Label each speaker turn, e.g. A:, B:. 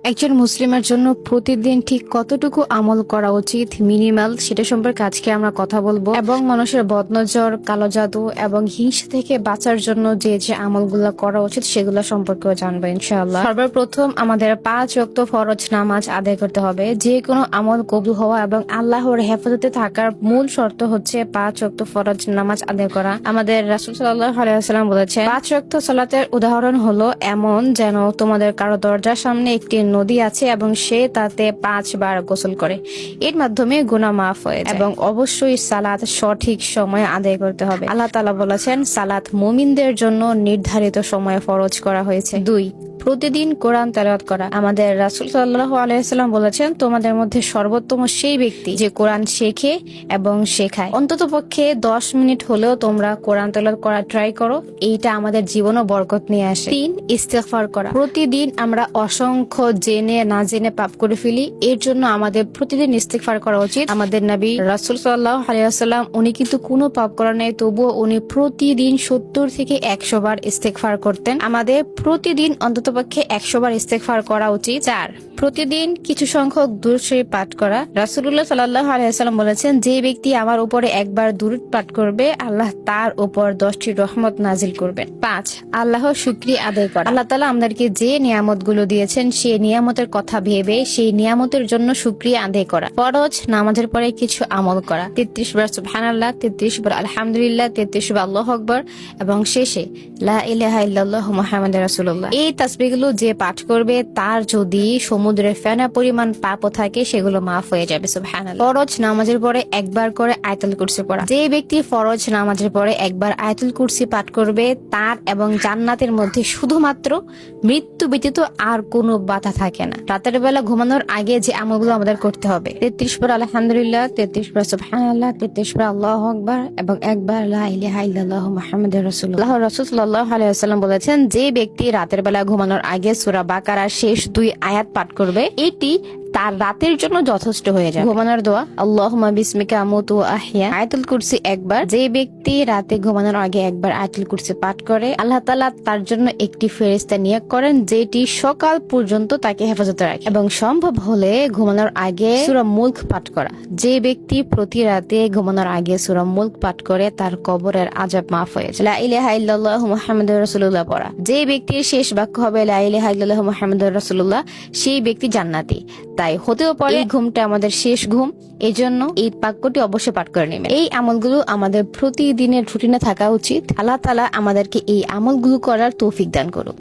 A: একজন মুসলিমের জন্য প্রতিদিন ঠিক কতটুকু আমল করা উচিত মিনিমাল, সেটা সম্পর্কে আজকে আমরা কথা বলবো। এবং মানুষের বদনজর, কালো জাদু এবং হিংসা থেকে বাঁচার জন্য যে যে আমলগুলো করা উচিত সেগুলো সম্পর্কেও জানবো ইনশাআল্লাহ। সর্বপ্রথম আমাদের 5 ওয়াক্ত ফরজ নামাজ আদায় করতে হবে। যে কোনো আমল কবুল হওয়া এবং আল্লাহর হেফাজতে থাকার মূল শর্ত হচ্ছে 5 ওয়াক্ত ফরজ নামাজ আদায় করা। আমাদের রাসূল সাল্লাল্লাহু আলাইহি ওয়াসাল্লাম বলেছেন, 5 ওয়াক্ত সালাতের উদাহরণ হলো এমন যেন তোমাদের কারো দরজার সামনে একটি নদী আছে এবং সে তাতে 5 বার গোসল করে, এর মাধ্যমে গুনাহ মাফ হয়ে যায়। এবং অবশ্যই সালাত সঠিক সময়ে আদায় করতে হবে। আল্লাহ তাআলা বলেছেন, সালাত মুমিনদের জন্য নির্ধারিত সময়ে ফরজ করা হয়েছে। 2, প্রতিদিন কোরআন তেলাওয়াত করা। আমাদের রাসূল সাল্লাল্লাহু আলাইহি ওয়াসাল্লাম বলেছেন, তোমাদের মধ্যে সর্বোত্তম সেই ব্যক্তি যে কোরআন শেখে এবং শেখায়। অন্ততপক্ষে 10 মিনিট হলেও তোমরা কোরআন তেলাওয়াত করা ট্রাই করো, এইটা আমাদের জীবনে বরকত নিয়ে আসে। 3, ইস্তিগফার করা। প্রতিদিন আমরা অসংখ্য জেনে না জেনে পাপ করে ফেলি, এর জন্য আমাদের প্রতিদিন ইস্তিগফার করা উচিত। আমাদের নবী রাসূল সাল্লাল্লাহু আলাইহি ওয়াসাল্লাম উনি কিন্তু কোনো পাপ করেন নাই, তবুও উনি প্রতিদিন 70 থেকে 100 বার ইস্তিগফার করতেন। আমাদের প্রতিদিন অন্ততপক্ষে 100 বার ইস্তিগফার করা উচিত। 4, প্রতিদিন কিছু সংখ্যক দুরূদ শরীফ পাঠ করা। রাসূলুল্লাহ সাল্লাল্লাহু আলাইহি ওয়াসাল্লাম বলেছেন, যে ব্যক্তি আমার উপরে একবার দুরূদ পাঠ করবে, আল্লাহ তার উপর 10টি রহমত নাজিল করবেন। 5, আল্লাহর শুকরিয়া আদায় করা। আল্লাহ তাআলা আমাদেরকে যে নিয়ামতগুলো দিয়েছেন সেই নিয়ামতের কথা ভেবে সেই নিয়ামতের জন্য শুকরিয়া আদায় করা। ফরজ নামাজের পরে কিছু আমল করা। 33 বার সুবহানাল্লাহ, 33 বার আলহামদুলিল্লাহ, 33 বার আল্লাহু আকবার এবং শেষে লা ইলাহা ইল্লাল্লাহ মুহাম্মাদুর রাসূলুল্লাহ। এই তাসবিহগুলো যে পাঠ করবে তার যদি সমুদ্রের ফেনা পরিমাণ পাপও থাকে সেগুলো মাফ হয়ে যাবে। সুবহানাল্লাহ। ফরজ নামাজের পরে একবার করে আয়াতুল কুরসি পড়া। যে ব্যক্তি ফরজ নামাজের পরে একবার আয়াতুল কুরসি পাঠ করবে তার এবং জান্নাতের মধ্যে শুধুমাত্র মৃত্যু ব্যতীত আর কোনো বাধা থাকে না। রাতের বেলা ঘুমানোর আগে যে আমলগুলো আমাদের করতে হবে, 33 বার আলহামদুলিল্লাহ, 33 বার সুবহানাল্লাহ, 33 বার আল্লাহু আকবার এবং একবার লা ইলাহা ইল্লাল্লাহ মুহাম্মাদুর রাসূলুল্লাহ। রাসূল সাল্লাল্লাহু আলাইহি ওয়াসাল্লাম বলেছেন, যে ব্যক্তি রাতের বেলা ঘুমানোর আগে সূরা বাকারার শেষ 2 আয়াত পাঠ করবে, এটি তার রাতের জন্য যথেষ্ট হয়ে যায়। ঘুমানোর দোয়া, আল্লাহুম্মা বিসমিকা আমুতু ওয়া আহইয়া। আয়াতুল কুরসি একবার। যে ব্যক্তি রাতে ঘুমানোর আগে একবার আয়াতুল কুরসি পাঠ করে, আল্লাহ তাআলা তার জন্য একটি ফেরেশতা নিয়োগ করেন যেটি সকাল পর্যন্ত তাকে হেফাজতে রাখে। এবং সম্ভব হলে ঘুমানোর আগে সূরা মুলক পাঠ করা। যে ব্যক্তি প্রতি রাতে ঘুমানোর আগে সূরা মুলক পাঠ করে তার কবরের আযাব মাফ হয়ে যায়। লা ইলাহা ইল্লাল্লাহু মুহাম্মাদুর রাসূলুল্লাহ পড়া। যে ব্যক্তির শেষ বাক্য হবে লা ইলাহা ইল্লাল্লাহু মুহাম্মাদুর রাসূলুল্লাহ, সেই ব্যক্তি জান্নাতি। তাই হতেও পারে এই ঘুমটা আমাদের শেষ ঘুম, এজন্য এই বাক্যটি অবশ্যই পাঠ করে নেবেন। এই আমলগুলো আমাদের প্রতিদিনের রুটিনে থাকা উচিত। আল্লাহ তাআলা আমাদেরকে এই আমলগুলো করার তৌফিক দান করুন।